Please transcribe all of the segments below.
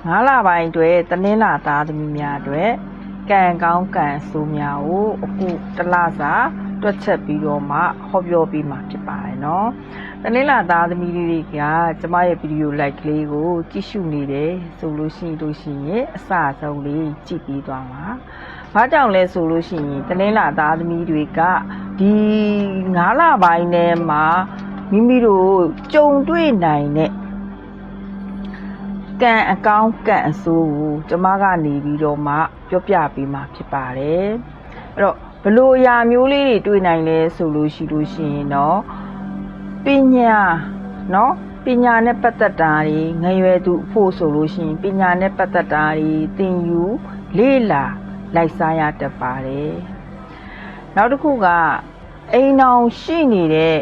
ငါးလပိုင်းတွေတနင်္လာသားသမီးများတွေကံကောင်းကံဆိုးများကိုအခုတလစာတွက်ချက်ပြီးတော့မှဟောပြောပေးမှာဖြစ်ပါတယ်နော်တနင်္လာသားသမီးတွေကကျမရဲ့ဗီဒီယိုလိုက်ကလေးကိုကြည့်ရှုနေတယ်ဆိုလို့ရှိရင်အစအဆုံးလေးကြည့်ပြီးသွားပါဘာကြောင့်လဲဆိုလို့ရှိရင်တနင်္လာသားသမီးတွေကဒီ9လပိုင်းထဲမှာမိမိတို့ကြုံတွေ့နိုင်တဲ့ကံအကောင်းကံအဆိုးကိုကျမကနေပြီးတော့မှပြောပြပေးမှာဖြစ်ပါတယ်အဲ့တော့ဘလို့အရာမျိုးလေးတွေတွေ့နိုင်လဲဆိုလို့ရှိရင်တော့ပညာနော်ပညာနဲ့ပတ်သက်တာတွေငရွယ်သူအဖို့ဆိုလို့ရှိရင်ပညာနဲ့ပတ်သက်တာတွေသင်ယူလေ့လာလိုက်စားရတတ်ပါတယ်နောက်တစ်ခုကအိမ်အောင်ရှိနေတဲ့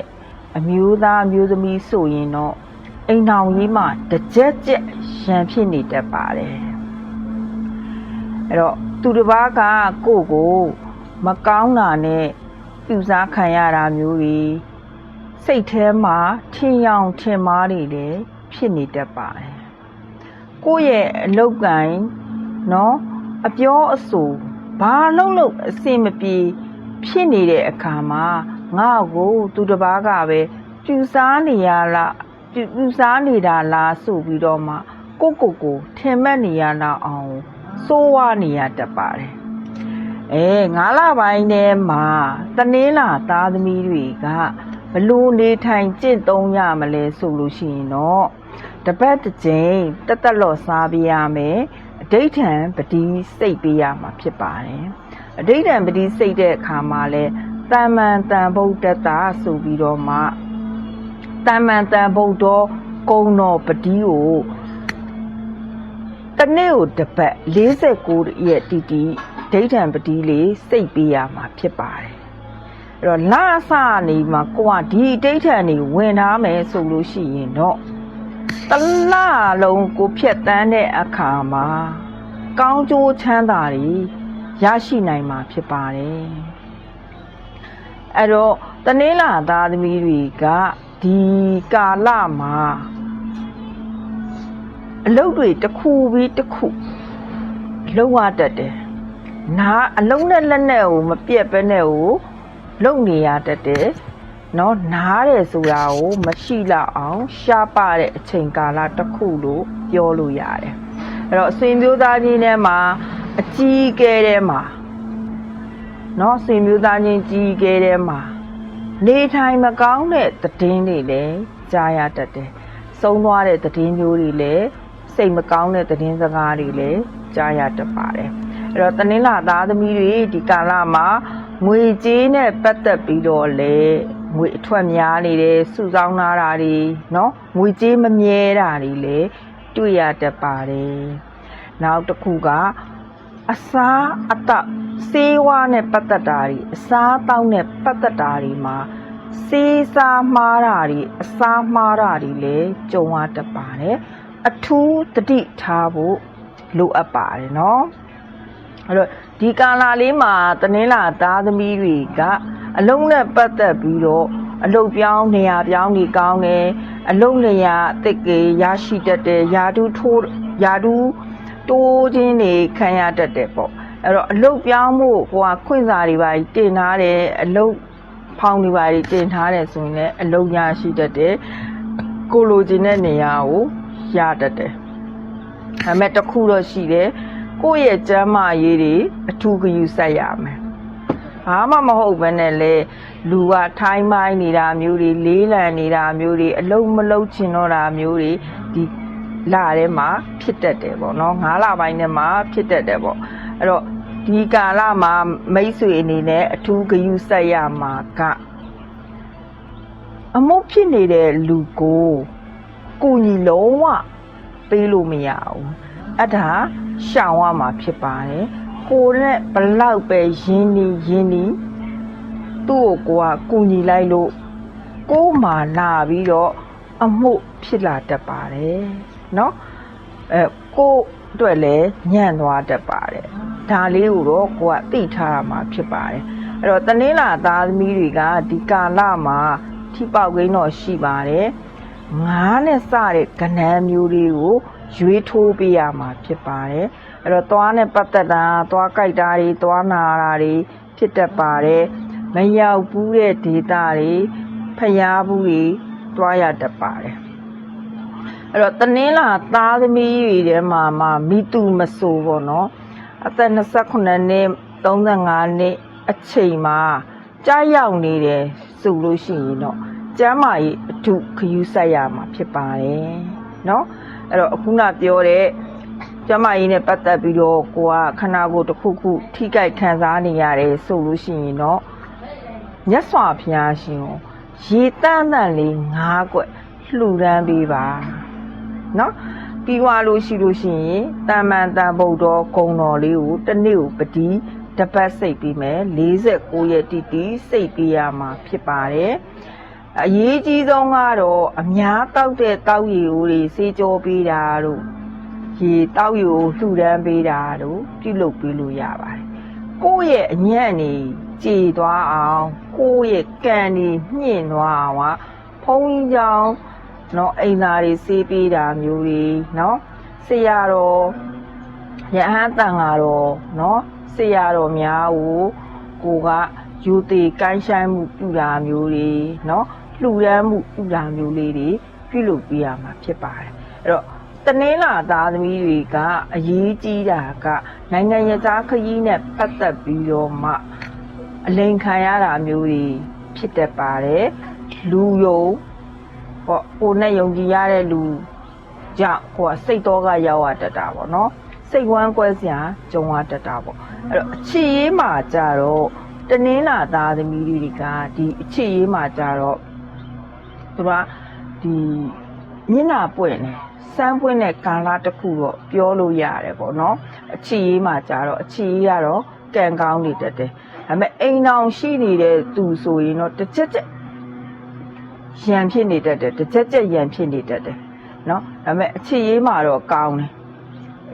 အမျိုးသားအမျိုးသမီးဆိုရင်တော့အိမ်အောင်ကြီးမှာတကြက်ကြက်ရံဖြစ်နေတတ်ပါတယ်အဲ့တော့သူတစ်ပါးကကိုမကောင်းတာနဲ့ပြူစားခံရတာမျိုးတွေစိတ်ထဲမှာထင်ယောင်ထင်မှားတွေလည်းဖြစ်နေတတ်ပါတယ်ကိုယ့်ရဲ့အလုပ်ကိုင်နော်အပြောအဆိုဘာလို့အဆင်မပြေဖြစ်နေတဲ့အခါမှာငါ့ကိုသူတစ်ပါးကပဲပြူစားနေရလားပြူစားနေတာလားဆိုပြီးတော့မှကိုထင်မှတ်နေရတော့အောင်စိုးဝါနေရတတ်ပါတယ်9လပိုင်းထဲမှာတနင်္လာသားသမီးတွေကဘလို့နေထိုင်ကျင့်သုံးရမလဲဆိုလို့ရှိရင်တော့တပတ်တစ်ကြိမ်တက်လော့စားပေးရမယ်အဋိဌံပတိစိတ်ပေးရမှာဖြစ်ပါတယ်အဋိဌံပတိစိတ်တဲ့အခါမှာလဲတမ္မန်တန်ဗုဒ္ဓတာဆိုပြီးတော့မှတမ္မန်တန်ဗုဒ္ဓကုံတော်ပတိကိုတနေ့ကိုတစ်ပတ်49ရက်တီတီဒိဋ္ဌံပတိလေးစိတ်ပေးရမှာဖြစ်ပါတယ်အဲ့တော့လအစနေမှာကိုကဒီဒိဋ္ဌံနေဝင်ထားမယ်ဆိုလို့ရှိရင်တော့တလလုံးကိုဖြတ်တန်းတဲ့အခါမှာကောင်းကျိုးချမ်းသာတွေရရှိနိုင်မှာဖြစ်ပါတယ်အဲ့တော့တနင်္လာသားသမီးတွေကဒီကာလမှာအလုပ်တွေတစ်ခုပြီးတစ်ခုလုပ်ရတတ်တယ်အလုံးနဲ့လက်နဲ့ကိုမပြတ်ပဲနဲ့ကိုလုပ်နေရတတ်တယ်နော်နားတယ်ဆိုတာကိုမရှိလောက်အောင်ရှားပတဲ့အချိန်ကာလတစ်ခုလို့ပြောလို့ရတယ်အဲ့တော့အဆွေမျိုးသားချင်းထဲမှာအကြီးအကဲထဲမှာနော်ဆွေမျိုးသားချင်းကြီးအကဲထဲမှာနေထိုင်မကောင်းတဲ့သတင်းတွေလည်းကြားရတတ်တယ်ဆုံးသွားတဲ့သတင်းမျိုးတွေလည်းစိတ်မကောင်းတဲ့သတင်းစကားတွေလည်းကြားရတတ်ပါတယ်အဲ့တော့တနင်္လာသားသမီးတွေဒီကာလမှာငွေကြေးနဲ့ပတ်သက်ပြီးတော့လေငွေအထွက်များနေတယ်စုဆောင်းထားတာတွေနော်ငွေကြေးမမြဲတာတွေလည်းတွေ့ရတတ်ပါတယ်နောက်တစ်ခုကအစားအသောက်ဆေးဝါးနဲ့ပတ်သက်တာတွေအစားအသောက်နဲ့ပတ်သက်တာတွေမှာစေးစားမှားတာတွေအစားမှားတာတွေလည်းကြုံရတတ်ပါတယ်အထူးသတိထားဖို့လိုအပ်ပါတယ်နော်အဲ့တော့ဒီကာလလေးမှာတနင်္လာသားသမီးတွေကအလုံးနဲ့ပတ်သက်ပြီးတော့အလုတ်ပြောင်းနေရာပြောင်းနေကောင်းတယ်အလုံးနေရာအသစ်ကြီးရရှိတတ်တယ်ယာတူးတိုးခြင်းတွေခံရတတ်တယ်ပေါ့အဲ့တော့အလုတ်ပြောင်းမှုဟိုကခွင့်စာတွေပါတင်ထားတယ်အလုတ်ဖောင်းတွေပါတင်ထားတယ်ဆိုရင်လည်းအလုတ်ရရှိတတ်တယ်ကိုလိုချင်တဲ့နေရာကိုရတတ်တယ်ဒါပေမဲ့တစ်ခုတော့ရှိတယ်ကိုယ့်ရဲ့ကျန်းမာရေးတွေအထူးဂရုစိုက်ရမယ်ဘာမှမဟုတ်ဘဲနဲ့လေလူကထိုင်းမိုင်းနေတာမျိုးတွေလေးလံနေတာမျိုးတွေအလုံးမလုံးချင်တော့တာမျိုးတွေဒီလထဲမှာဖြစ်တတ်တယ်ပေါ့နော်9လပိုင်းထဲမှာဖြစ်တတ်တယ်ပေါ့အဲ့တော့ဒီကာလမှာမိတ်ဆွေအနေနဲ့အထူးဂရုစိုက်ရမှာကအမှုဖြစ်နေတဲ့လူကိုညီလုံးဝပေးလို့မရဘူးအဲ့ဒါရှောင်ရမှာဖြစ်ပါတယ်ကိုနဲ့ဘလောက်ပဲရင်းနှီးသူ့ကိုကူညီလိုက်လို့ကိုမှလာပြီးတော့အမှုဖြစ်လာတတ်ပါတယ်နော်ကိုအတွက်လည်းညံ့သွားတတ်ပါတယ်ဒါလေးကိုတော့ကိုကသိထားရမှာဖြစ်ပါတယ်အဲ့တော့တနင်္လာသားသမီးတွေကဒီကာလမှာထိပေါက်ကိန်းတော့ရှိပါတယ်ငါးနဲ့စတဲ့ကဏ္ဍမျိုးလေးကို ရွေးထိုးပေးရမှာဖြစ်ပါတယ်အဲ့တော့သွားနဲ့ပတ်သက်တာသွားကြိုက်တာတွေသွားနာတာတွေဖြစ်တတ်ပါတယ်မရောက်ဘူးတဲ့ဒေတာတွေဖျားဘူးတွေတွားရတတ်ပါတယ်အဲ့တော့တနင်္လာသားသမီးတွေထဲမှာမိသူမဆိုးပေါ့နော်အသက်28နှစ်35နှစ်အချိန်မှာကြားရောက်နေတယ်ဆိုလို့ရှိရင်တော့ကျမ်းမာရေးအထုခယူးဆက်ရမှာဖြစ်ပါတယ်เนาะအဲ့တော့အခုနပြောတဲ့ကျမ်းမာရေးနဲ့ပတ်သက်ပြီးတော့ကိုကခန္ဓာကိုယ်တစ်ခုခုထိကြိုက်ခံစားနေရတယ်ဆိုလို့ရှိရင်တော့မြတ်စွာဘုရားရှင်ကိုရေတန်းတန်းလေး9ခွက်လှူဒန်းပေးပါเนาะပြီးွားလို့ရှိရင်တာမန်တန်ဗုဒ္ဓဂုံတော်လေးကိုတစ်နေ့ကိုပတိတပတ်စိတ်ပြီးမယ်49ရက်တိစိတ်ပေးရမှာဖြစ်ပါတယ်အရေးကြီးဆုံးကတော့အများတောက်တဲ့တောက်ရည်တွေစေးကြောပေးတာတို့ရေတောက်ရည်ကိုလှူဒန်းပေးတာတို့ပြုလုပ်ပေးလို့ရပါတယ်ကိုယ့်ရဲ့အညံ့နေကြည်သွားအောင်ကိုယ့်ရဲ့ကံနေမြင့်သွားအောင်ကဘုန်းကြီးကြောင့်နော်အိမ်သားတွေစေးပေးတာမျိုးတွေနော်ဆရာတော်ရဟန်းတန်ဃာတော်နော်ဆရာတော်များကိုကယူသေးကိုင်းဆိုင်မှုပြုတာမျိုးတွေနော်လှူဒန်းမှုပြုတာမျိုးလေးတွေပြုလုပ်ပေးရမှာဖြစ်ပါတယ်အဲ့တော့တနင်္လာသားသမီးတွေကအရေးကြီးတာကနိုင်ငံရေးသားခရီးနဲ့ပတ်သက်ပြီးတော့မှအလိန်ခံရတာမျိုးတွေဖြစ်တတ်ပါတယ်လူယုံပေါ့ကိုနဲ့ယုံကြည်ရတဲ့လူကြောင့်ကိုကစိတ်တော့ကရောက်ရတတ်တာပေါ့နော်စိတ်ဝမ်းကွဲစရာကြုံရတတ်တာပေါ့အဲ့တော့အခြေရေးမှာကြတော့တနင်္လာသားသမီးတွေကဒီအခြေရေးမှာကြတော့သူကဒီမျက်နှာပွင့်နေစမ်းပွင့်တဲ့ကာလတစ်ခုတော့ပြောလို့ရတယ်ပေါ့နော်အခြေရေးမှာကြတော့အခြေရေးကတော့ကံကောင်းနေတတ်တယ်ဒါပေမဲ့အိမ်အောင်ရှိနေတဲ့သူဆိုရင်တော့တစ်ချက်ချက်ရံဖြစ်နေတတ်တယ်တစ်ချက်ချက်ရံဖြစ်နေတတ်တယ်နော်ဒါပေမဲ့အခြေရေးမှာတော့ကောင်းတယ်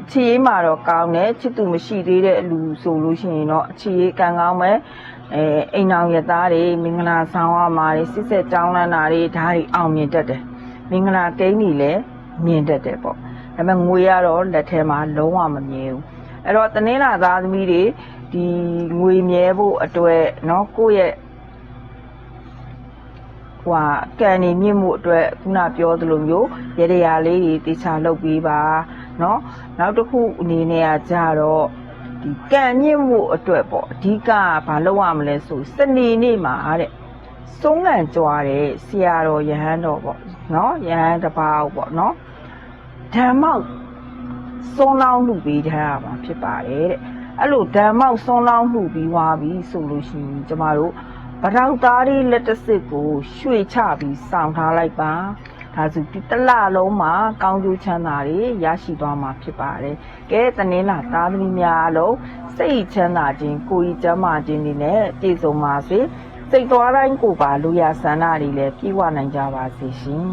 အခြေရေးမှာတော့ကောင်းတယ်ချစ်သူမရှိသေးတဲ့လူဆိုလို့ရှိရင်တော့အခြေရေးကံကောင်းမယ်အိမ်အောင်ရသားတွေမင်္ဂလာဆောင်ရမှာတွေစစ်ဆက်ကြောင်းလန်းတာတွေဒါတွေအောင်မြင်တတ်တယ်မင်္ဂလာကိန်းတွေလည်းမြင်တတ်တယ်ပေါ့ဒါပေမဲ့ငွေရတော့လက်ထဲမှာလုံးဝမမြင်ဘူးအဲ့တော့တနင်္လာသားသမီးတွေဒီငွေမြဲဖို့အတွက်เนาะကိုယ့်ရဲ့ကံနေမြင့်မှုအတွက်ခုနပြောသလိုမျိုးရရရာလေးတွေတေချာလုပ်ပေးပါเนาะနောက်တစ်ခုအနေနဲ့ကကြတော့ဒီကံမြင့်မှုအတွက်ပေါ့အဓိကဘာလုပ်ရမလဲဆိုစနေနေ့မှာတဲ့ဆုံးလံကြွားတဲ့ဆရာတော်ယဟန်တော်ပေါ့เนาะယဟန်တစ်ပါးပေါ့เนาะဓမ္မောက်စွန်းလောင်းမှုပေးထားရမှာဖြစ်ပါတယ်တဲ့အဲ့လိုဓမ္မောက်စွန်းလောင်းမှုပြီးွားပြီဆိုလို့ရှိရင်ကျမတို့ဗတောက်သားလေးလက်တစ်စစ်ကိုရွှေ့ချပြီးစောင့်ထားလိုက်ပါဒါဆိုဒီတစ်လလုံးမှာကောင်းကျိုးချမ်းသာတွေရရှိသွားမှာဖြစ်ပါတယ်ကဲတနင်္လာသားသမီးများအလုံးစိတ်ချမ်းသာခြင်းကိုယ်ကြီးကျန်းမာခြင်းတွေနဲ့ပြည့်စုံပါစေစိတ်သွားတိုင်းကိုပါလူရဆန္ဒတွေလည်းပြည့်ဝနိုင်ကြပါစေရှင်